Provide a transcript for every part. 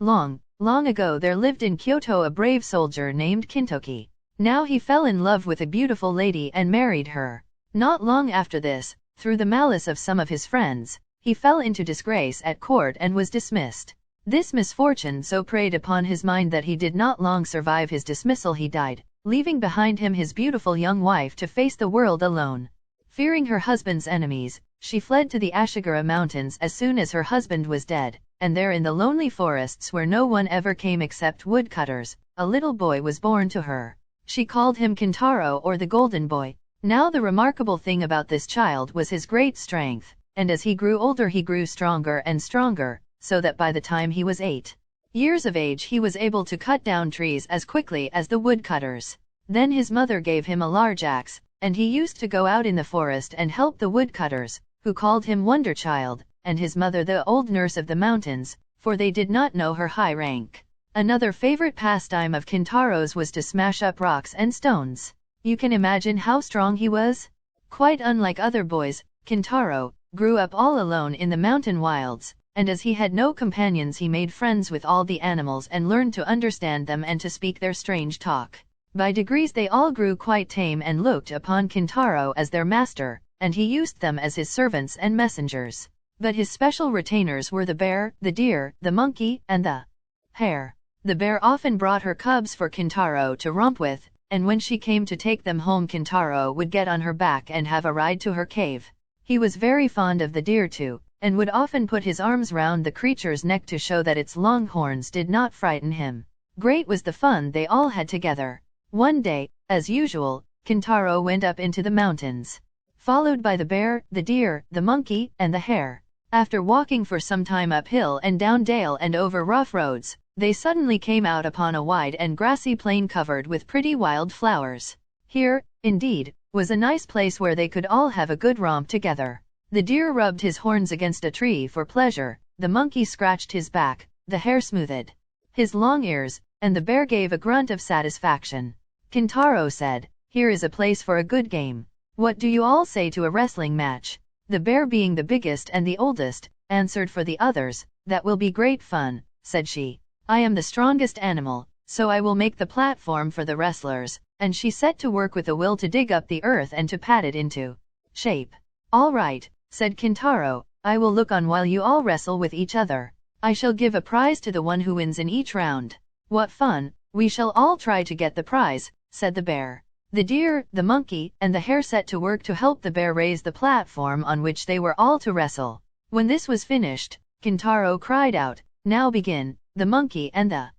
Long, long ago there lived in Kyoto a brave soldier named Kintoki. Now he fell in love with a beautiful lady and married her. Not long after this, through the malice of some of his friends, he fell into disgrace at court and was dismissed. This misfortune so preyed upon his mind that he did not long survive his dismissal. He died, leaving behind him his beautiful young wife to face the world alone. Fearing her husband's enemies, she fled to the Ashigara Mountains as soon as her husband was dead, and there in the lonely forests where no one ever came except woodcutters, a little boy was born to her. She called him Kintaro, or the Golden Boy. Now the remarkable thing about this child was his great strength, and as he grew older he grew stronger and stronger, so that by the time he was 8 years of age he was able to cut down trees as quickly as the woodcutters. Then his mother gave him a large axe, and he used to go out in the forest and help the woodcutters, who called him Wonder Child, and his mother the old nurse of the mountains, for they did not know her high rank. Another favorite pastime of Kintaro's was to smash up rocks and stones. You can imagine how strong he was? Quite unlike other boys, Kintaro grew up all alone in the mountain wilds, and as he had no companions he made friends with all the animals and learned to understand them and to speak their strange talk. By degrees they all grew quite tame and looked upon Kintaro as their master, and he used them as his servants and messengers. But his special retainers were the bear, the deer, the monkey, and the hare. The bear often brought her cubs for Kintaro to romp with, and when she came to take them home Kintaro would get on her back and have a ride to her cave. He was very fond of the deer too, and would often put his arms round the creature's neck to show that its long horns did not frighten him. Great was the fun they all had together. One day, as usual, Kintaro went up into the mountains, followed by the bear, the deer, the monkey, and the hare. After walking for some time uphill and down dale and over rough roads, they suddenly came out upon a wide and grassy plain covered with pretty wild flowers. Here, indeed, was a nice place where they could all have a good romp together. The deer rubbed his horns against a tree for pleasure, the monkey scratched his back, the hare smoothed his long ears, and the bear gave a grunt of satisfaction. Kintaro said, "Here is a place for a good game. What do you all say to a wrestling match?" The bear, being the biggest and the oldest, answered for the others, "That will be great fun," said she. "I am the strongest animal, so I will make the platform for the wrestlers," and she set to work with a will to dig up the earth and to pat it into shape. "All right," said Kintaro, "I will look on while you all wrestle with each other. I shall give a prize to the one who wins in each round." "What fun! We shall all try to get the prize," said the bear. The deer, the monkey, and the hare set to work to help the bear raise the platform on which they were all to wrestle. When this was finished, Kintaro cried out, "Now begin. The monkey and the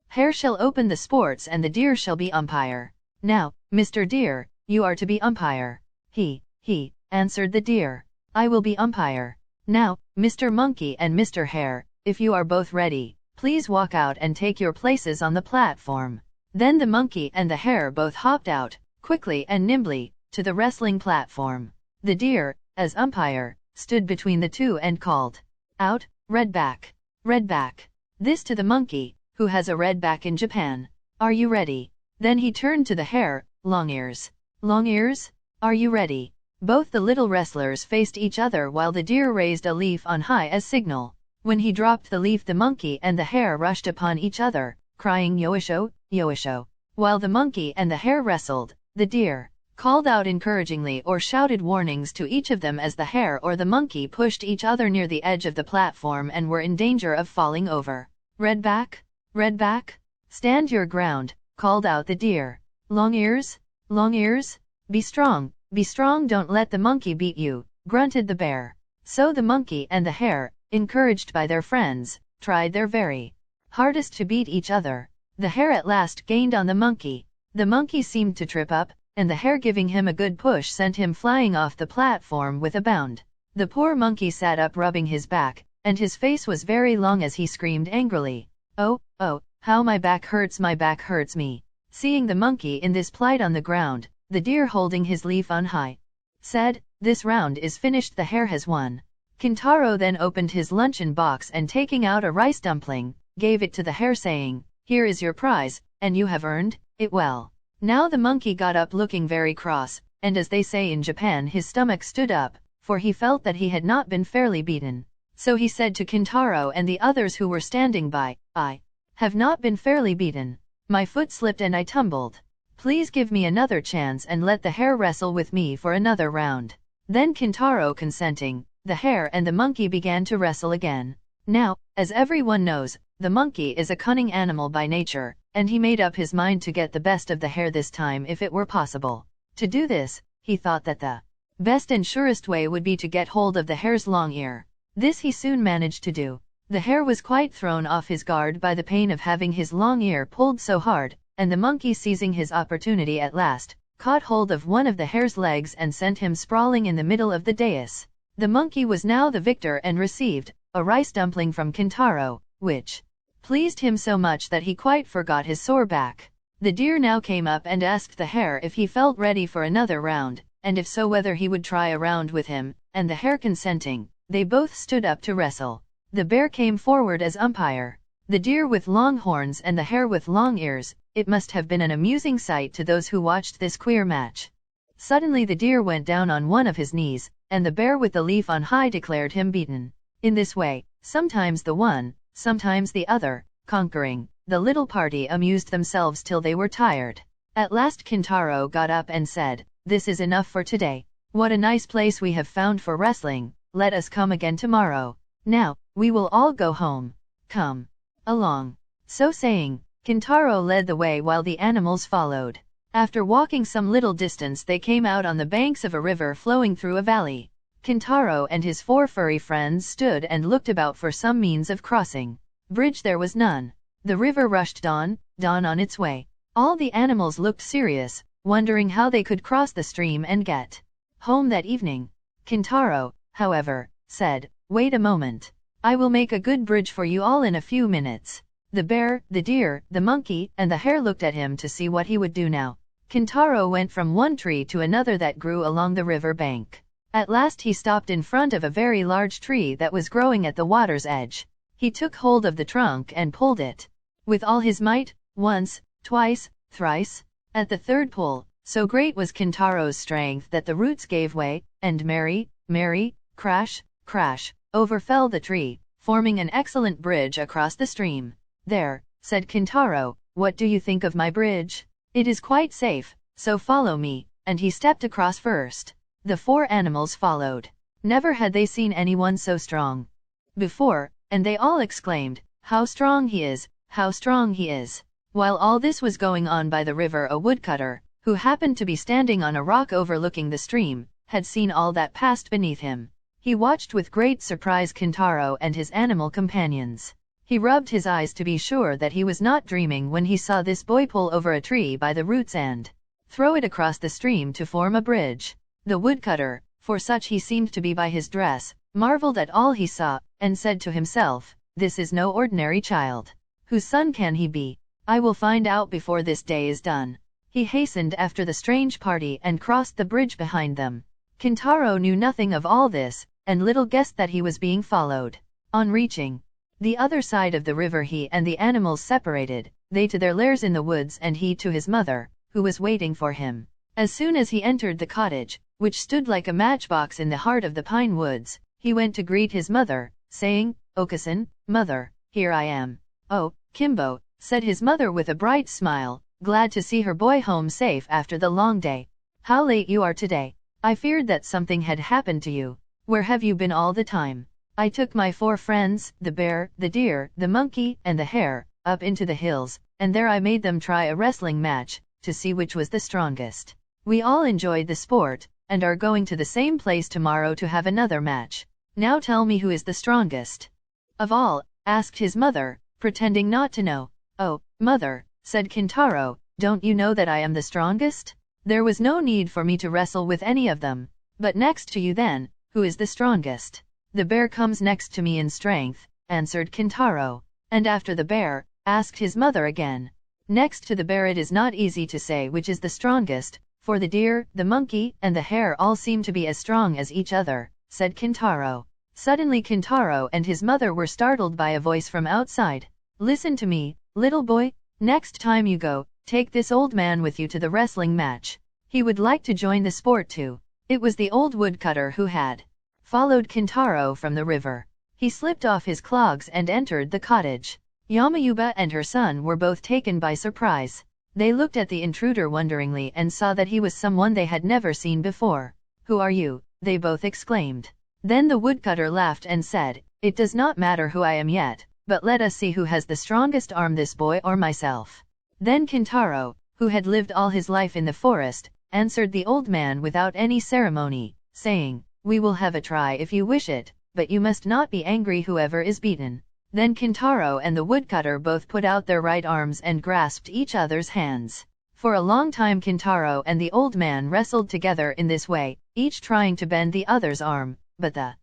hare shall open the sports and the deer shall be umpire. Now, Mr. Deer, you are to be umpire." He, answered the deer. "I will be umpire." "Now, Mr. Monkey and Mr. Hare, if you are both ready, please walk out and take your places on the platform." Then the monkey and the hare both hopped out, quickly and nimbly, to the wrestling platform. The deer, as umpire, stood between the two and called out, "Red back, red back." This to the monkey, who has a red back in Japan. "Are you ready?" Then he turned to the hare, "Long ears, long ears, are you ready?" Both the little wrestlers faced each other while the deer raised a leaf on high as signal. When he dropped the leaf the monkey and the hare rushed upon each other, crying "Yoisho, Yoisho." While the monkey and the hare wrestled, the deer called out encouragingly or shouted warnings to each of them as the hare or the monkey pushed each other near the edge of the platform and were in danger of falling over. Red back, stand your ground," called out the deer. Long ears, be strong, don't let the monkey beat you," grunted the bear. So the monkey and the hare, encouraged by their friends, tried their very hardest to beat each other. The hare at last gained on the monkey. The monkey seemed to trip up, and the hare, giving him a good push, sent him flying off the platform with a bound. The poor monkey sat up rubbing his back, and his face was very long as he screamed angrily, "Oh, how my back hurts me." Seeing the monkey in this plight on the ground, the deer, holding his leaf on high, said, "This round is finished, the hare has won." Kintaro then opened his luncheon box and, taking out a rice dumpling, gave it to the hare, saying, "Here is your prize, and you have earned it well." Now the monkey got up looking very cross, and as they say in Japan, his stomach stood up, for he felt that he had not been fairly beaten. So he said to Kintaro and the others who were standing by, I have not been fairly beaten. My foot slipped and I tumbled. Please give me another chance and let the hare wrestle with me for another round. Then Kintaro consenting, the hare and the monkey began to wrestle again. Now, as everyone knows, the monkey is a cunning animal by nature, and he made up his mind to get the best of the hare this time if it were possible. To do this, he thought that the best and surest way would be to get hold of the hare's long ear. This he soon managed to do. The hare was quite thrown off his guard by the pain of having his long ear pulled so hard, and the monkey, seizing his opportunity at last, caught hold of one of the hare's legs and sent him sprawling in the middle of the dais. The monkey was now the victor and received a rice dumpling from Kintaro, which pleased him so much that he quite forgot his sore back. The deer now came up and asked the hare if he felt ready for another round, and if so whether he would try a round with him, and the hare consenting, they both stood up to wrestle. The bear came forward as umpire. The deer with long horns and the hare with long ears. It must have been an amusing sight to those who watched this queer match. Suddenly the deer went down on one of his knees, and the bear with the leaf on high declared him beaten. In this way, sometimes the one, sometimes the other, conquering, the little party amused themselves till they were tired. At last Kintaro got up and said, "This is enough for today. What a nice place we have found for wrestling. Let us come again tomorrow. Now, we will all go home. Come along." So saying, Kintaro led the way while the animals followed. After walking some little distance they came out on the banks of a river flowing through a valley. Kintaro and his 4 furry friends stood and looked about for some means of crossing. Bridge there was none. The river rushed on its way. All the animals looked serious, wondering how they could cross the stream and get home that evening. Kintaro, however, said, "Wait a moment. I will make a good bridge for you all in a few minutes." The bear, the deer, the monkey, and the hare looked at him to see what he would do now. Kintaro went from one tree to another that grew along the river bank. At last he stopped in front of a very large tree that was growing at the water's edge. He took hold of the trunk and pulled it with all his might, once, twice, thrice. At the third pull, so great was Kintaro's strength that the roots gave way, and merry, crash, crash, over fell the tree, forming an excellent bridge across the stream. "There," said Kintaro, "what do you think of my bridge? It is quite safe, so follow me," and he stepped across first. The 4 animals followed. Never had they seen anyone so strong before, and they all exclaimed, "How strong he is! How strong he is!" While all this was going on by the river, a woodcutter, who happened to be standing on a rock overlooking the stream, had seen all that passed beneath him. He watched with great surprise Kintaro and his animal companions. He rubbed his eyes to be sure that he was not dreaming when he saw this boy pull over a tree by the roots and throw it across the stream to form a bridge. The woodcutter, for such he seemed to be by his dress, marveled at all he saw, and said to himself, "This is no ordinary child. Whose son can he be? I will find out before this day is done." He hastened after the strange party and crossed the bridge behind them. Kintaro knew nothing of all this, and little guessed that he was being followed. On reaching the other side of the river he and the animals separated, they to their lairs in the woods and he to his mother, who was waiting for him. As soon as he entered the cottage, which stood like a matchbox in the heart of the pine woods, he went to greet his mother, saying, "Okasan, mother, here I am." "Oh, Kimbo," said his mother with a bright smile, glad to see her boy home safe after the long day. "How late you are today. I feared that something had happened to you. Where have you been all the time?" "I took my 4 friends, the bear, the deer, the monkey, and the hare, up into the hills, and there I made them try a wrestling match, to see which was the strongest. We all enjoyed the sport, and are going to the same place tomorrow to have another match. Now tell me who is the strongest of all," asked his mother, pretending not to know. "Oh, mother," said Kintaro, "don't you know that I am the strongest? There was no need for me to wrestle with any of them. But next to you then, who is the strongest?" "The bear comes next to me in strength," answered Kintaro. "And after the bear?" asked his mother again. "Next to the bear it is not easy to say which is the strongest, for the deer, the monkey, and the hare all seem to be as strong as each other," said Kintaro. Suddenly Kintaro and his mother were startled by a voice from outside. "Listen to me, little boy. Next time you go, take this old man with you to the wrestling match. He would like to join the sport too." It was the old woodcutter who had followed Kintaro from the river. He slipped off his clogs and entered the cottage. Yamayuba and her son were both taken by surprise. They looked at the intruder wonderingly and saw that he was someone they had never seen before. "Who are you?" they both exclaimed. Then the woodcutter laughed and said, "It does not matter who I am yet, but let us see who has the strongest arm, this boy or myself." Then Kintaro, who had lived all his life in the forest, answered the old man without any ceremony, saying, "We will have a try if you wish it, but you must not be angry whoever is beaten." Then Kintaro and the woodcutter both put out their right arms and grasped each other's hands. For a long time Kintaro and the old man wrestled together in this way, each trying to bend the other's arm, but the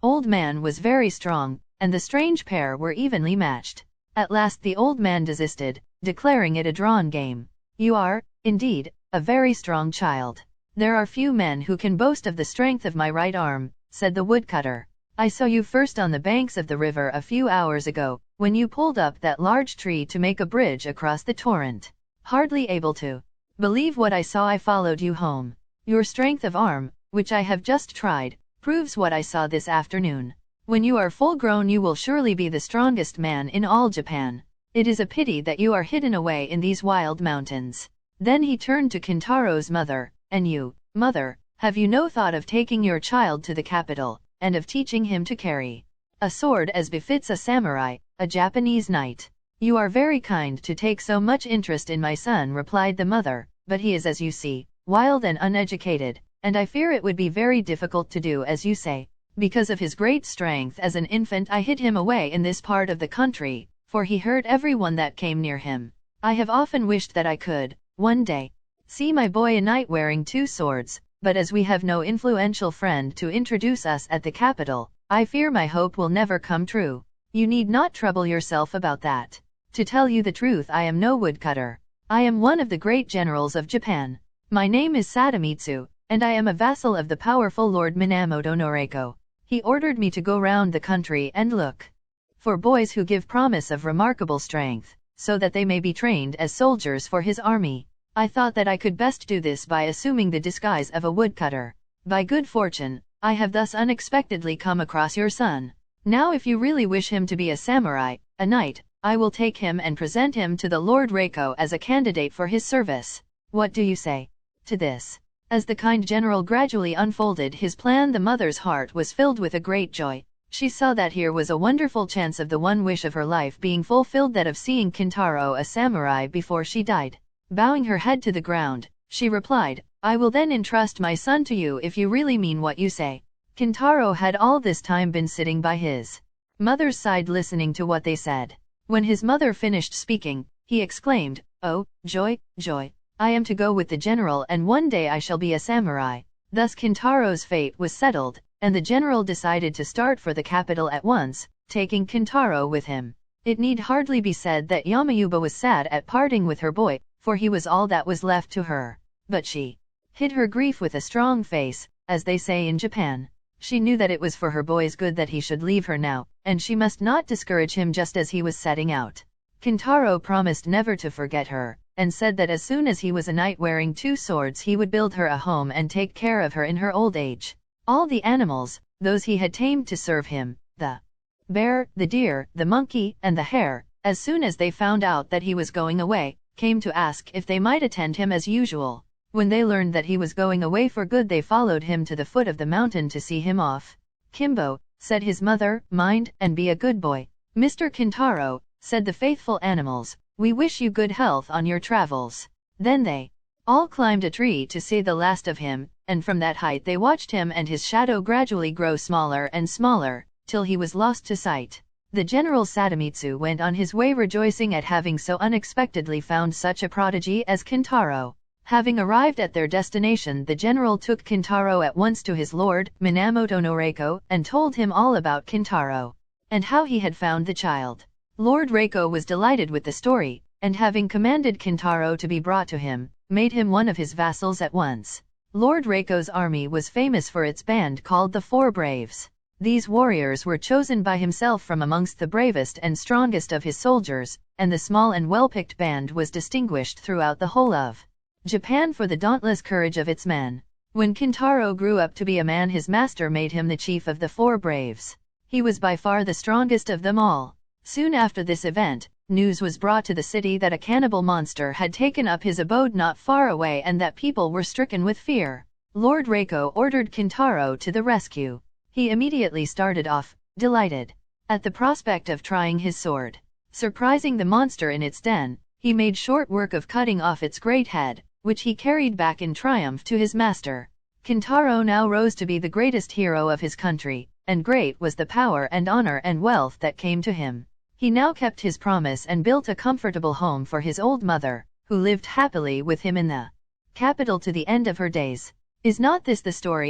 old man was very strong, and the strange pair were evenly matched. At last the old man desisted, declaring it a drawn game. "You are, indeed, a very strong child. There are few men who can boast of the strength of my right arm," said the woodcutter. "I saw you first on the banks of the river a few hours ago, when you pulled up that large tree to make a bridge across the torrent. Hardly able to believe what I saw, I followed you home. Your strength of arm, which I have just tried, proves what I saw this afternoon. When you are full grown you will surely be the strongest man in all Japan. It is a pity that you are hidden away in these wild mountains." Then he turned to Kintaro's mother, "And you, mother, have you no thought of taking your child to the capital, and of teaching him to carry a sword as befits a samurai, a Japanese knight?" "You are very kind to take so much interest in my son," replied the mother, "but he is, as you see, wild and uneducated, and I fear it would be very difficult to do as you say. Because of his great strength as an infant I hid him away in this part of the country, for he hurt everyone that came near him. I have often wished that I could, one day, see my boy a knight wearing 2 swords, but as we have no influential friend to introduce us at the capital, I fear my hope will never come true. You need not trouble yourself about that. To tell you the truth, I am no woodcutter. I am one of the great generals of Japan. My name is Sadamitsu, and I am a vassal of the powerful Lord Minamoto Noriko. He ordered me to go round the country and look for boys who give promise of remarkable strength, so that they may be trained as soldiers for his army. I thought that I could best do this by assuming the disguise of a woodcutter. By good fortune, I have thus unexpectedly come across your son. Now if you really wish him to be a samurai, a knight, I will take him and present him to the Lord Reiko as a candidate for his service. What do you say to this?" As the kind general gradually unfolded his plan, the mother's heart was filled with a great joy. She saw that here was a wonderful chance of the one wish of her life being fulfilled, that of seeing Kintaro a samurai before she died. Bowing her head to the ground, she replied, "I will then entrust my son to you if you really mean what you say." Kintaro had all this time been sitting by his mother's side listening to what they said. When his mother finished speaking, he exclaimed, "Oh, joy, joy! I am to go with the general, and one day I shall be a samurai." Thus Kintaro's fate was settled, and the general decided to start for the capital at once, taking Kintaro with him. It need hardly be said that Yamayuba was sad at parting with her boy, for he was all that was left to her. But she hid her grief with a strong face, as they say in Japan. She knew that it was for her boy's good that he should leave her now, and she must not discourage him just as he was setting out. Kintaro promised never to forget her, and said that as soon as he was a knight wearing 2 swords he would build her a home and take care of her in her old age. All the animals, those he had tamed to serve him, the bear, the deer, the monkey, and the hare, as soon as they found out that he was going away, came to ask if they might attend him as usual. When they learned that he was going away for good, they followed him to the foot of the mountain to see him off. "Kimbo," said his mother, "mind and be a good boy." "Mr. Kintaro," said the faithful animals, "we wish you good health on your travels." Then they all climbed a tree to see the last of him, and from that height they watched him and his shadow gradually grow smaller and smaller, till he was lost to sight. The General Sadamitsu went on his way rejoicing at having so unexpectedly found such a prodigy as Kintaro. Having arrived at their destination, the general took Kintaro at once to his lord, Minamoto Noriko, and told him all about Kintaro, and how he had found the child. Lord Reiko was delighted with the story, and having commanded Kintaro to be brought to him, made him one of his vassals at once. Lord Reiko's army was famous for its band called the 4 Braves. These warriors were chosen by himself from amongst the bravest and strongest of his soldiers, and the small and well-picked band was distinguished throughout the whole of Japan for the dauntless courage of its men. When Kintaro grew up to be a man, his master made him the chief of the 4 Braves. He was by far the strongest of them all. Soon after this event, news was brought to the city that a cannibal monster had taken up his abode not far away and that people were stricken with fear. Lord Reiko ordered Kintaro to the rescue. He immediately started off, delighted at the prospect of trying his sword. Surprising the monster in its den, he made short work of cutting off its great head, which he carried back in triumph to his master. Kintaro now rose to be the greatest hero of his country, and great was the power and honor and wealth that came to him. He now kept his promise and built a comfortable home for his old mother, who lived happily with him in the capital to the end of her days. Is not this the story